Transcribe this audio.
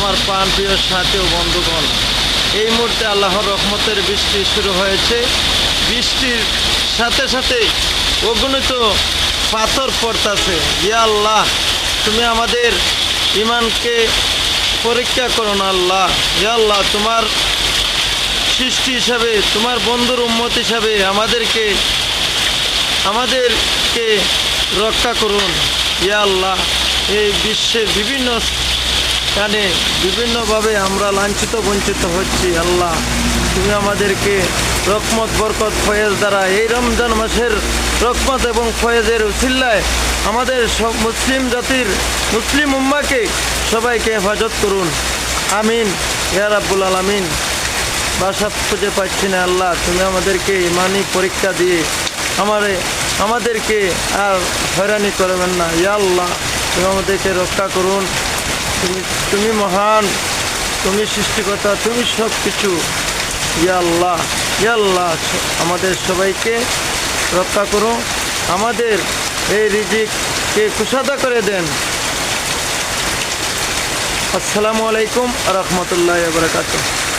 আমার প্রাণপ্রিয় সাথী ও বন্ধুগণ, এই মুহূর্তে আল্লাহর রহমতের বৃষ্টি শুরু হয়েছে। বৃষ্টির সাথে সাথে অগণিত পাথর পড়তেছে। ইয়া আল্লাহ, তুমি আমাদের ইমানকে পরীক্ষা করো না আল্লাহ। ইয়া আল্লাহ, তোমার সৃষ্টি হিসাবে, তোমার বন্ধুর উম্মত হিসাবে আমাদেরকে রক্ষা করুন। ইয়া আল্লাহ, এই বিশ্বের বিভিন্ন স্থানে বিভিন্নভাবে আমরা লাঞ্ছিত বঞ্চিত হচ্ছি। আল্লাহ, তুমি আমাদেরকে রহমত বরকত ফয়েজ দ্বারা এই রমজান মাসের রহমত এবং ফয়েজের উসিল্লায় আমাদের সব মুসলিম জাতির, মুসলিম উম্মাকে সবাইকে হেফাজত করুন। আমিন ইয়া রাব্বুল আলামিন। ভাষা খুঁজে পাচ্ছি না আল্লাহ, তুমি আমাদেরকে ইমানি পরীক্ষা দিয়ে আমাদেরকে আর হয়রানি করবেন না। ইয়া আল্লাহ, তুমি আমাদেরকে রক্ষা করুন। তুমি মহান, তুমি সৃষ্টিকর্তা, তুমি সব কিছু। ইয়া আল্লাহ, ইয়া আল্লাহ, আমাদের সবাইকে রক্ষা করুন। আমাদের এই রিজিককে কুশাদা করে দেন। আসসালামু আলাইকুম ওয়া রাহমাতুল্লাহি ওয়া বারাকাতুহু।